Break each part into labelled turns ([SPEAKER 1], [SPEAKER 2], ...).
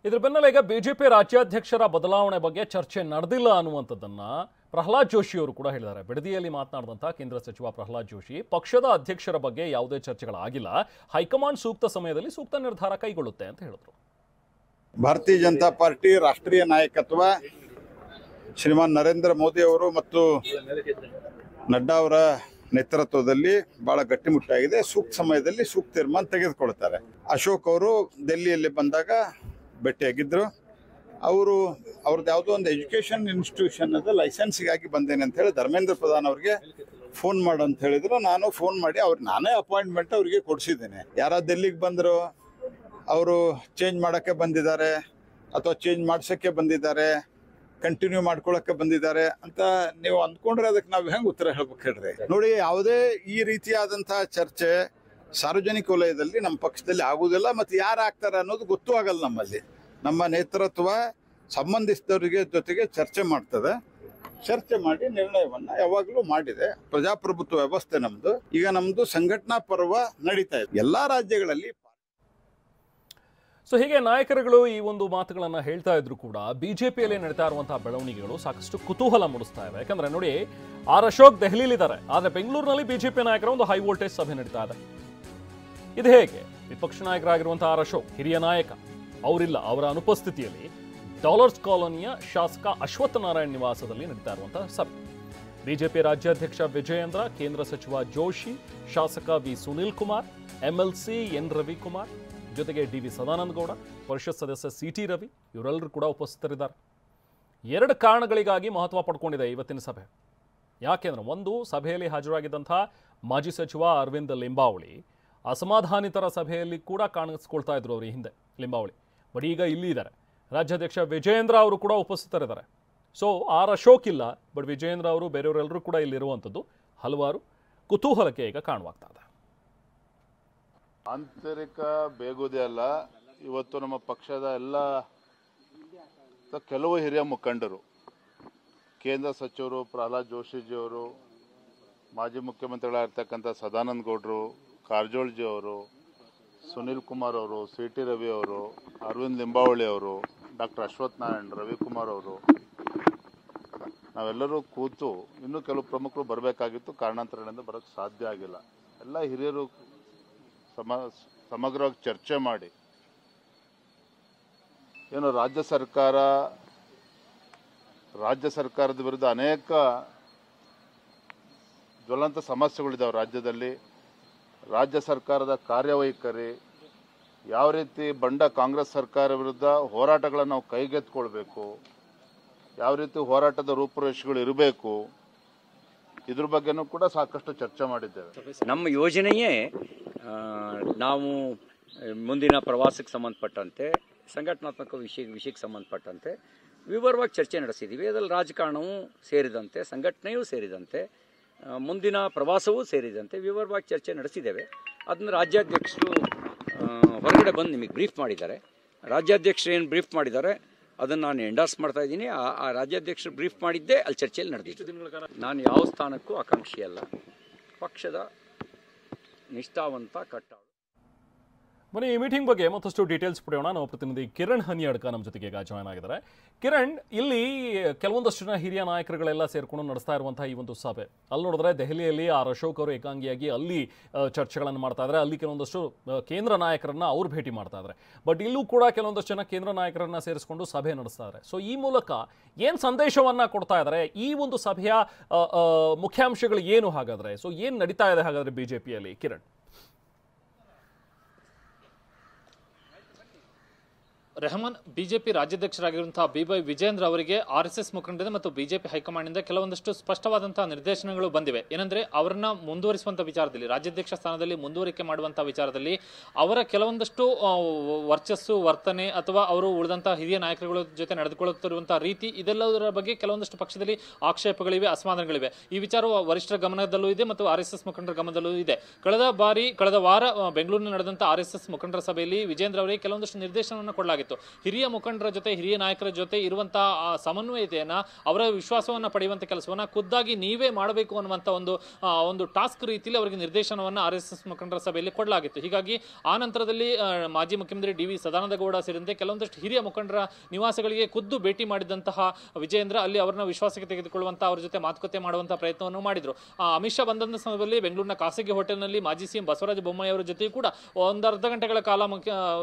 [SPEAKER 1] ಇದರ ಬೆನ್ನಲ್ಲೇ ಈಗ ಬಿಜೆಪಿ ರಾಜ್ಯಾಧ್ಯಕ್ಷರ ಬದಲಾವಣೆ ಬಗ್ಗೆ ಚರ್ಚೆ ನಡೆದಿಲ್ಲ ಅನ್ನುವಂಥದ್ದನ್ನ ಪ್ರಹ್ಲಾದ್ ಜೋಶಿ ಅವರು ಕೂಡ ಹೇಳಿದ್ದಾರೆ. ಬಿಡದಿಯಲ್ಲಿ ಮಾತನಾಡಿದಂತಹ ಕೇಂದ್ರ ಸಚಿವ ಪ್ರಹ್ಲಾದ್ ಜೋಶಿ ಪಕ್ಷದ ಅಧ್ಯಕ್ಷರ ಬಗ್ಗೆ ಯಾವುದೇ ಚರ್ಚೆಗಳಾಗಿಲ್ಲ, ಹೈಕಮಾಂಡ್ ಸೂಕ್ತ ಸಮಯದಲ್ಲಿ ಸೂಕ್ತ ನಿರ್ಧಾರ ಕೈಗೊಳ್ಳುತ್ತೆ ಅಂತ ಹೇಳಿದ್ರು.
[SPEAKER 2] ಭಾರತೀಯ ಜನತಾ ಪಾರ್ಟಿ ರಾಷ್ಟ್ರೀಯ ನಾಯಕತ್ವ ಶ್ರೀಮಾನ್ ನರೇಂದ್ರ ಮೋದಿ ಅವರು ಮತ್ತು ನಡ್ಡಾ ಅವರ ನೇತೃತ್ವದಲ್ಲಿ ಬಹಳ ಗಟ್ಟಿಮುಟ್ಟಾಗಿದೆ. ಸೂಕ್ತ ಸಮಯದಲ್ಲಿ ಸೂಕ್ತ ತೀರ್ಮಾನ ತೆಗೆದುಕೊಳ್ತಾರೆ. ಅಶೋಕ್ ಅವರು ಡೆಲ್ಲಿಯಲ್ಲಿ ಬಂದಾಗ ಭೇಟಿಯಾಗಿದ್ದರು. ಅವ್ರದ್ದು ಯಾವುದೋ ಒಂದು ಎಜುಕೇಷನ್ ಇನ್ಸ್ಟಿಟ್ಯೂಷನ್ ಲೈಸೆನ್ಸಿಗಾಗಿ ಬಂದೇನೆ ಅಂತ ಹೇಳಿ ಧರ್ಮೇಂದ್ರ ಪ್ರಧಾನ್ ಅವ್ರಿಗೆ ಫೋನ್ ಮಾಡು ಅಂತ ಹೇಳಿದ್ರು. ನಾನು ಫೋನ್ ಮಾಡಿ ನಾನೇ ಅಪಾಯಿಂಟ್ಮೆಂಟ್ ಅವರಿಗೆ ಕೊಡಿಸಿದ್ದೇನೆ. ಯಾರ ಡೆಲ್ಲಿಗೆ ಬಂದರು, ಅವರು ಚೇಂಜ್ ಮಾಡೋಕ್ಕೆ ಬಂದಿದ್ದಾರೆ ಅಥವಾ ಚೇಂಜ್ ಮಾಡ್ಸೋಕ್ಕೆ ಬಂದಿದ್ದಾರೆ, ಕಂಟಿನ್ಯೂ ಮಾಡ್ಕೊಳ್ಳೋಕ್ಕೆ ಬಂದಿದ್ದಾರೆ ಅಂತ ನೀವು ಅಂದ್ಕೊಂಡ್ರೆ ಅದಕ್ಕೆ ನಾವು ಹೆಂಗೆ ಉತ್ತರ ಹೇಳ್ಬೇಕು ಹೇಳ್ರಿ. ನೋಡಿ, ಯಾವುದೇ ಈ ರೀತಿಯಾದಂತಹ ಚರ್ಚೆ ಸಾರ್ವಜನಿಕ ವಲಯದಲ್ಲಿ ನಮ್ಮ ಪಕ್ಷದಲ್ಲಿ ಆಗುವುದಿಲ್ಲ, ಮತ್ತು ಯಾರು ಆಗ್ತಾರೆ ಅನ್ನೋದು ಗೊತ್ತೂ ಆಗಲ್ಲ. ನಮ್ಮಲ್ಲಿ ನಮ್ಮ ನೇತೃತ್ವ ಸಂಬಂಧಿಸಿದವರಿಗೆ ಜೊತೆಗೆ ಚರ್ಚೆ ಮಾಡ್ತದೆ. ಚರ್ಚೆ ಮಾಡಿ ನಿರ್ಣಯವನ್ನು ಯಾವಾಗಲೂ ಮಾಡಿದೆ. ಪ್ರಜಾಪ್ರಭುತ್ವ ವ್ಯವಸ್ಥೆ ನಮ್ಮದು. ಈಗ ನಮ್ಮದು ಸಂಘಟನಾ ಪರ್ವ ನಡೀತಾ ಇದೆ ಎಲ್ಲ ರಾಜ್ಯಗಳಲ್ಲಿ.
[SPEAKER 1] ಸೊ ಹೀಗೆ ನಾಯಕರುಗಳು ಈ ಒಂದು ಮಾತುಗಳನ್ನು ಹೇಳ್ತಾ ಇದ್ರು ಕೂಡ ಬಿಜೆಪಿಯಲ್ಲಿ ನಡೀತಾ ಇರುವಂತಹ ಬೆಳವಣಿಗೆಗಳು ಸಾಕಷ್ಟು ಕುತೂಹಲ ಮೂಡಿಸ್ತಾ ಇವೆ. ಯಾಕಂದ್ರೆ ನೋಡಿ, ಆರ್ ಅಶೋಕ್ ದೆಹಲಿಲಿದ್ದಾರೆ, ಆದರೆ ಬೆಂಗಳೂರಿನಲ್ಲಿ ಬಿಜೆಪಿ ನಾಯಕರ ಒಂದು ಹೈ ವೋಲ್ಟೇಜ್ ಸಭೆ ನಡೀತಾ ಇದೆ. ಇದು ಹೇಗೆ? ವಿಪಕ್ಷ ನಾಯಕರಾಗಿರುವಂತಹ ಆರ್ ಅಶೋಕ್ ಹಿರಿಯ ನಾಯಕ, ಅವರಿಲ್ಲ, ಅವರ ಅನುಪಸ್ಥಿತಿಯಲ್ಲಿ ಡಾಲರ್ಸ್ ಕಾಲೋನಿಯ ಶಾಸಕ ಅಶ್ವತ್ಥ ನಾರಾಯಣ್ ನಿವಾಸದಲ್ಲಿ ನಡೀತಾ ಇರುವಂತಹ ಸಭೆ. ಬಿಜೆಪಿ ರಾಜ್ಯಾಧ್ಯಕ್ಷ ವಿಜಯೇಂದ್ರ, ಕೇಂದ್ರ ಸಚಿವ ಜೋಶಿ, ಶಾಸಕ V Sunil Kumar, MLC N Ravikumar, ಜೊತೆಗೆ ಡಿ.ವಿ. ಸದಾನಂದ ಗೌಡ, ಪರಿಷತ್ ಸದಸ್ಯ ಸಿ.ಟಿ. ರವಿ, ಇವರೆಲ್ಲರೂ ಕೂಡ ಉಪಸ್ಥಿತರಿದ್ದಾರೆ. ಎರಡು ಕಾರಣಗಳಿಗಾಗಿ ಮಹತ್ವ ಪಡ್ಕೊಂಡಿದೆ ಇವತ್ತಿನ ಸಭೆ. ಯಾಕೆಂದ್ರೆ ಒಂದು, ಸಭೆಯಲ್ಲಿ ಹಾಜರಾಗಿದ್ದಂತಹ ಮಾಜಿ ಸಚಿವ ಅರವಿಂದ್ ಲಿಂಬಾವಳಿ ಅಸಮಾಧಾನಿತರ ಸಭೆಯಲ್ಲಿ ಕೂಡ ಕಾಣಿಸ್ಕೊಳ್ತಾ ಇದ್ರು ಅವರು ಹಿಂದೆ ಲಿಂಬಾವಳಿ. ಬಟ್ ಈಗ ಇಲ್ಲಿ ಇದ್ದಾರೆ. ರಾಜ್ಯಾಧ್ಯಕ್ಷ ವಿಜಯೇಂದ್ರ ಅವರು ಕೂಡ ಉಪಸ್ಥಿತರಿದ್ದಾರೆ. ಸೊ ಆರ್ ಅಶೋಕ್ ಇಲ್ಲ, ಬಟ್ ವಿಜಯೇಂದ್ರ ಅವರು ಬೇರೆಯವರೆಲ್ಲರೂ ಕೂಡ ಇಲ್ಲಿರುವಂಥದ್ದು ಹಲವಾರು ಕುತೂಹಲಕ್ಕೆ ಈಗ ಕಾರಣವಾಗ್ತಾ ಇದೆ.
[SPEAKER 3] ಆಂತರಿಕ ಬೇಗುದೇ ಅಲ್ಲ, ಇವತ್ತು ನಮ್ಮ ಪಕ್ಷದ ಎಲ್ಲ ಕೆಲವು ಹಿರಿಯ ಮುಖಂಡರು, ಕೇಂದ್ರ ಸಚಿವರು ಪ್ರಹ್ಲಾದ್ ಜೋಶಿಜಿಯವರು, ಮಾಜಿ ಮುಖ್ಯಮಂತ್ರಿಗಳಾಗಿರ್ತಕ್ಕಂಥ ಸದಾನಂದ ಗೌಡರು, ಕಾರಜೋಳಜಿ ಅವರು, ಸುನೀಲ್ ಕುಮಾರ್ ಅವರು, ಸಿ.ಟಿ. ರವಿ ಅವರು, ಅರವಿಂದ್ ಲಿಂಬಾವಳಿ ಅವರು, ಡಾಕ್ಟರ್ ಅಶ್ವತ್ಥ ನಾರಾಯಣ್, ರವಿಕುಮಾರ್ ಅವರು, ನಾವೆಲ್ಲರೂ ಕೂತು ಇನ್ನೂ ಕೆಲವು ಪ್ರಮುಖರು ಬರಬೇಕಾಗಿತ್ತು. ಕಾರಣಾಂತರಗಳಿಂದ ಬರೋಕ್ಕೆ ಸಾಧ್ಯ ಆಗಿಲ್ಲ. ಎಲ್ಲ ಹಿರಿಯರು ಸಮಗ್ರವಾಗಿ ಚರ್ಚೆ ಮಾಡಿ ಏನು ರಾಜ್ಯ ಸರ್ಕಾರದ ವಿರುದ್ಧ ಅನೇಕ ಜ್ವಲಂತ ಸಮಸ್ಯೆಗಳಿದ್ದಾವೆ ರಾಜ್ಯದಲ್ಲಿ. ರಾಜ್ಯ ಸರ್ಕಾರದ ಕಾರ್ಯವೈಖರಿ, ಯಾವ ರೀತಿ ಬಂಡ ಕಾಂಗ್ರೆಸ್ ಸರ್ಕಾರ ವಿರುದ್ಧ ಹೋರಾಟಗಳನ್ನು ನಾವು ಕೈಗೆತ್ತಿಕೊಳ್ಬೇಕು, ಯಾವ ರೀತಿ ಹೋರಾಟದ ರೂಪುರೇಷೆಗಳು ಇರಬೇಕು, ಇದ್ರ ಬಗ್ಗೆನೂ ಕೂಡ ಸಾಕಷ್ಟು ಚರ್ಚೆ ಮಾಡಿದ್ದೇವೆ.
[SPEAKER 4] ನಮ್ಮ ಯೋಜನೆಯೇ ನಾವು ಮುಂದಿನ ಪ್ರವಾಸಕ್ಕೆ ಸಂಬಂಧಪಟ್ಟಂತೆ, ಸಂಘಟನಾತ್ಮಕ ವಿಷಯಕ್ಕೆ ಸಂಬಂಧಪಟ್ಟಂತೆ ವಿವರವಾಗಿ ಚರ್ಚೆ ನಡೆಸಿದ್ದೀವಿ. ಅದರಲ್ಲಿ ರಾಜಕಾರಣವೂ ಸೇರಿದಂತೆ, ಸಂಘಟನೆಯೂ ಸೇರಿದಂತೆ, ಮುಂದಿನ ಪ್ರವಾಸವೂ ಸೇರಿದಂತೆ ವಿವರವಾಗಿ ಚರ್ಚೆ ನಡೆಸಿದ್ದೇವೆ. ಅದನ್ನು ರಾಜ್ಯಾಧ್ಯಕ್ಷರು ಹೊರಗಡೆ ಬಂದು ನಿಮಗೆ ಬ್ರೀಫ್ ಮಾಡಿದ್ದಾರೆ. ರಾಜ್ಯಾಧ್ಯಕ್ಷರು ಏನು ಬ್ರೀಫ್ ಮಾಡಿದ್ದಾರೆ ಅದನ್ನು ನಾನು ಎಂಡಾರ್ಸ್ ಮಾಡ್ತಾ ಇದ್ದೀನಿ. ಆ ರಾಜ್ಯಾಧ್ಯಕ್ಷರು ಬ್ರೀಫ್ ಮಾಡಿದ್ದೇ ಅಲ್ಲಿ ಚರ್ಚೆಯಲ್ಲಿ ನಡೆದಿತ್ತು. ನಾನು ಯಾವ ಸ್ಥಾನಕ್ಕೂ ಆಕಾಂಕ್ಷಿಯಲ್ಲ, ಪಕ್ಷದ ನಿಷ್ಠಾವಂತ ಕಟ್ಟಾಳು.
[SPEAKER 1] ಬನ್ನಿ, ಈ ಮೀಟಿಂಗ್ ಬಗ್ಗೆ ಮತ್ತಷ್ಟು ಡೀಟೇಲ್ಸ್ ಪಡೆಯೋಣ. ನಾವು ಪ್ರತಿನಿಧಿ ಕಿರಣ್ ಹನಿಯಡ್ಕ ನಮ್ಮ ಜೊತೆಗೆ ಈಗ ಜಾಯ್ನ್ ಆಗಿದ್ದಾರೆ. ಕಿರಣ್, ಇಲ್ಲಿ ಕೆಲವೊಂದಷ್ಟು ಜನ ಹಿರಿಯ ನಾಯಕರುಗಳೆಲ್ಲ ಸೇರ್ಕೊಂಡು ನಡೆಸ್ತಾ ಇರುವಂತಹ ಈ ಒಂದು ಸಭೆ, ಅಲ್ಲಿ ನೋಡಿದ್ರೆ ದೆಹಲಿಯಲ್ಲಿ ಆರ್ ಅಶೋಕ್ ಅವರು ಏಕಾಂಗಿಯಾಗಿ ಅಲ್ಲಿ ಚರ್ಚೆಗಳನ್ನು ಮಾಡ್ತಾ ಇದ್ದಾರೆ. ಅಲ್ಲಿ ಕೆಲವೊಂದಷ್ಟು ಕೇಂದ್ರ ನಾಯಕರನ್ನ ಅವ್ರು ಭೇಟಿ ಮಾಡ್ತಾ ಇದ್ದಾರೆ. ಬಟ್ ಇಲ್ಲೂ ಕೂಡ ಕೆಲವೊಂದಷ್ಟು ಜನ ಕೇಂದ್ರ ನಾಯಕರನ್ನ ಸೇರಿಸ್ಕೊಂಡು ಸಭೆ ನಡೆಸ್ತಾ ಇದ್ದಾರೆ. ಸೊ ಈ ಮೂಲಕ ಏನು ಸಂದೇಶವನ್ನ ಕೊಡ್ತಾ ಇದ್ದಾರೆ? ಈ ಒಂದು ಸಭೆಯ ಮುಖ್ಯಾಂಶಗಳು ಏನು ಹಾಗಾದ್ರೆ? ಸೊ ಏನು ನಡೀತಾ ಇದೆ ಹಾಗಾದ್ರೆ ಬಿಜೆಪಿಯಲ್ಲಿ, ಕಿರಣ್?
[SPEAKER 5] Rahman, BJP ರಾಜ್ಯಾಧ್ಯಕ್ಷರಾಗಿರುವಂತಹ B Y. ವಿಜಯೇಂದ್ರ ಅವರಿಗೆ ಆರ್ಎಸ್ಎಸ್ ಮುಖಂಡರಿಂದ ಮತ್ತು ಬಿಜೆಪಿ ಹೈಕಮಾಂಡ್ನಿಂದ ಕೆಲವೊಂದಷ್ಟು ಸ್ಪಷ್ಟವಾದಂತಹ ನಿರ್ದೇಶನಗಳು ಬಂದಿವೆ. ಏನಂದ್ರೆ ಅವರನ್ನ ಮುಂದುವರಿಸುವಂತಹ ವಿಚಾರದಲ್ಲಿ, ರಾಜ್ಯಾಧ್ಯಕ್ಷ ಸ್ಥಾನದಲ್ಲಿ ಮುಂದುವರಿಕೆ ಮಾಡುವಂತಹ ವಿಚಾರದಲ್ಲಿ ಅವರ ಕೆಲವೊಂದಷ್ಟು ವರ್ಚಸ್ಸು, ವರ್ತನೆ ಅಥವಾ ಅವರು ಉಳಿದಂತಹ ಹಿರಿಯ ನಾಯಕರುಗಳ ಜೊತೆ ನಡೆದುಕೊಳ್ಳುತ್ತಿರುವಂತಹ ರೀತಿ, ಇದೆಲ್ಲದರ ಬಗ್ಗೆ ಕೆಲವೊಂದಷ್ಟು ಪಕ್ಷದಲ್ಲಿ ಆಕ್ಷೇಪಗಳಿವೆ, ಅಸಮಾಧಾನಗಳಿವೆ. ಈ ವಿಚಾರವು ವರಿಷ್ಠರ ಗಮನದಲ್ಲೂ ಇದೆ ಮತ್ತು ಆರ್ಎಸ್ಎಸ್ ಮುಖಂಡರ ಗಮನದಲ್ಲೂ ಇದೆ. ಕಳೆದ ವಾರ ಬೆಂಗಳೂರಿನಲ್ಲಿ ನಡೆದಂತಹ ಆರ್ಎಸ್ಎಸ್ ಮುಖಂಡರ ಸಭೆಯಲ್ಲಿ ವಿಜೇಂದ್ರ ಅವರಿಗೆ ಕೆಲವೊಂದಷ್ಟು ನಿರ್ದೇಶನವನ್ನು ಕೊಡಲಾಗಿತ್ತು. ಕೊಡಲಾಗಿತ್ತು. ಹಿರಿಯ ಮುಖಂಡರ ಜೊತೆ, ಹಿರಿಯ ನಾಯಕರ ಜೊತೆ ಇರುವಂತಹ ಸಮನ್ವಯತೆಯನ್ನ, ಅವರ ವಿಶ್ವಾಸವನ್ನ ಪಡೆಯುವಂತ ಕೆಲಸವನ್ನ ಖುದ್ದಾಗಿ ನೀವೇ ಮಾಡಬೇಕು ಅನ್ನುವಂತ ಒಂದು ಟಾಸ್ಕ್ ರೀತಿಯಲ್ಲಿ ಅವರಿಗೆ ನಿರ್ದೇಶನವನ್ನ RSS ಮುಖಂಡರ ಸಭೆಯಲ್ಲಿ ಕೊಡಲಾಗಿತ್ತು. ಹೀಗಾಗಿ ಆ ನಂತರದಲ್ಲಿ ಮಾಜಿ ಮುಖ್ಯಮಂತ್ರಿ DV ಸದಾನಂದ ಗೌಡ ಸೇರಿದಂತೆ ಕೆಲವೊಂದಷ್ಟು ಹಿರಿಯ ಮುಖಂಡರ ನಿವಾಸಗಳಿಗೆ ಖುದ್ದು ಭೇಟಿ ಮಾಡಿದಂತಹ ವಿಜಯೇಂದ್ರ ಅಲ್ಲಿ ಅವರನ್ನ ವಿಶ್ವಾಸಕ್ಕೆ ತೆಗೆದುಕೊಳ್ಳುವಂತ ಅವ್ರ ಜೊತೆ ಮಾತುಕತೆ ಮಾಡುವಂತಹ ಪ್ರಯತ್ನವನ್ನು ಮಾಡಿದ್ರು. ಅಮಿತ್ ಶಾ ಬಂದಂತ ಸಮಯದಲ್ಲಿ ಬೆಂಗಳೂರಿನ ಖಾಸಗಿ ಹೋಟೆಲ್ನಲ್ಲಿ ಮಾಜಿ CM ಬಸವರಾಜ ಬೊಮ್ಮಾಯಿ ಅವರ ಜೊತೆ ಕೂಡ ಒಂದು ಅರ್ಧ ಗಂಟೆಗಳ ಕಾಲ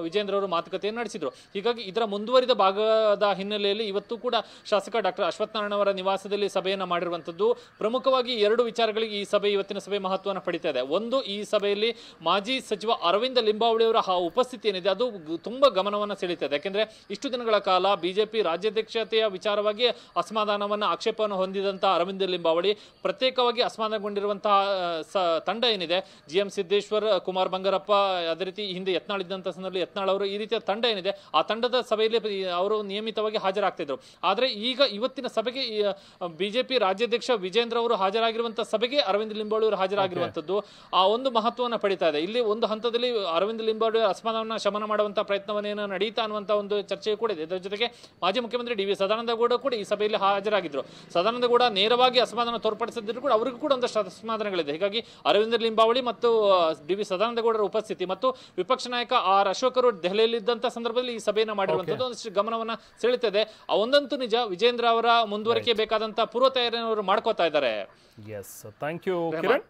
[SPEAKER 5] ವಿಜೇಂದ್ರ ಅವರು ಮಾತುಕತೆಯನ್ನು ನಡೆಸಿದ್ರು. ಹೀಗಾಗಿ ಇದರ ಮುಂದುವರಿದ ಭಾಗದ ಹಿನ್ನೆಲೆಯಲ್ಲಿ ಇವತ್ತು ಕೂಡ ಶಾಸಕ ಡಾಕ್ಟರ್ ಅಶ್ವತ್ಥ ನಾರಾಯಣ ಅವರ ನಿವಾಸದಲ್ಲಿ ಸಭೆಯನ್ನ ಮಾಡಿರುವಂತದ್ದು. ಪ್ರಮುಖವಾಗಿ ಎರಡು ವಿಚಾರಗಳಿಗೆ ಈ ಸಭೆ, ಇವತ್ತಿನ ಸಭೆ ಮಹತ್ವವನ್ನು ಪಡಿತಾ ಇದೆ. ಒಂದು, ಈ ಸಭೆಯಲ್ಲಿ ಮಾಜಿ ಸಚಿವ ಅರವಿಂದ ಲಿಂಬಾವಳಿ ಅವರ ಉಪಸ್ಥಿತಿ ಏನಿದೆ ಅದು ತುಂಬಾ ಗಮನವನ್ನು ಸೆಳೀತದೆ. ಯಾಕೆಂದ್ರೆ ಇಷ್ಟು ದಿನಗಳ ಕಾಲ ಬಿಜೆಪಿ ರಾಜ್ಯಾಧ್ಯಕ್ಷತೆಯ ವಿಚಾರವಾಗಿ ಅಸಮಾಧಾನವನ್ನ, ಆಕ್ಷೇಪವನ್ನು ಹೊಂದಿದಂತಹ ಅರವಿಂದ ಲಿಂಬಾವಳಿ ಪ್ರತ್ಯೇಕವಾಗಿ ಅಸಮಾಧಾನಗೊಂಡಿರುವಂತಹ ತಂಡ ಏನಿದೆ, GM ಸಿದ್ದೇಶ್ವರ್, ಕುಮಾರ್ ಬಂಗಾರಪ್ಪ, ಅದೇ ರೀತಿ ಹಿಂದೆ ಯತ್ನಾಳ್ ಇದ್ದಂತ ಸಂದರ್ಭದಲ್ಲಿ ಯತ್ನಾಳ್ ಅವರು, ಈ ರೀತಿಯ ತಂಡ ಏನಿದೆ ಆ ತಂಡದ ಸಭೆಯಲ್ಲಿ ಅವರು ನಿಯಮಿತವಾಗಿ ಹಾಜರಾಗ್ತಿದ್ರು. ಆದ್ರೆ ಈಗ ಇವತ್ತಿನ ಸಭೆಗೆ ಬಿಜೆಪಿ ರಾಜ್ಯಾಧ್ಯಕ್ಷ ವಿಜೇಂದ್ರ ಅವರು ಹಾಜರಾಗಿರುವಂತಹ ಸಭೆಗೆ ಅರವಿಂದ ಲಿಂಬಾವಳಿ ಅವರು ಹಾಜರಾಗಿರುವಂತದ್ದು ಆ ಒಂದು ಮಹತ್ವವನ್ನು ಪಡಿತಾ ಇದೆ. ಇಲ್ಲಿ ಒಂದು ಹಂತದಲ್ಲಿ ಅರವಿಂದ ಲಿಂಬಾವಳಿ ಅಸಮಾಧಾನ ಶಮನ ಮಾಡುವಂತಹ ಪ್ರಯತ್ನವನ್ನೇನು ನಡೀತಾ ಅನ್ನುವಂತ ಒಂದು ಚರ್ಚೆ ಕೂಡ ಇದೆ. ಇದರ ಜೊತೆಗೆ ಮಾಜಿ ಮುಖ್ಯಮಂತ್ರಿ DV ಸದಾನಂದ ಗೌಡ ಕೂಡ ಈ ಸಭೆಯಲ್ಲಿ ಹಾಜರಾಗಿದ್ರು. ಸದಾನಂದ ಗೌಡ ನೇರವಾಗಿ ಅಸಮಾಧಾನ ತೋರ್ಪಡಿಸಿದ್ರು ಕೂಡ ಅವರಿಗೂ ಕೂಡ ಒಂದಷ್ಟು ಅಸಮಾಧಾನಗಳಿದೆ. ಹೀಗಾಗಿ ಅರವಿಂದ ಲಿಂಬಾವಳಿ ಮತ್ತು DV ಸದಾನಂದ ಗೌಡರ ಉಪಸ್ಥಿತಿ ಮತ್ತು ವಿಪಕ್ಷ ನಾಯಕ RAಶೋಕ್ ಅವರು ದೆಹಲಿಯಲ್ಲಿದ್ದಂತ ಸಂದರ್ಭದಲ್ಲಿ ಈ ಸಭೆಯನ್ನು ಮಾಡಿರುವಂತದ್ದು ಒಂದಷ್ಟು ಗಮನವನ್ನ ಸೆಳೆಯುತ್ತದೆ. ಒಂದಂತೂ ನಿಜ, ವಿಜೇಂದ್ರ ಅವರ ಮುಂದುವರಿಕೆ ಬೇಕಾದಂತ ಪೂರ್ವ ತಯಾರಿಯನ್ನು ಅವರು ಮಾಡ್ಕೋತಾ ಇದ್ದಾರೆ.
[SPEAKER 1] Yes, thank you Kiran.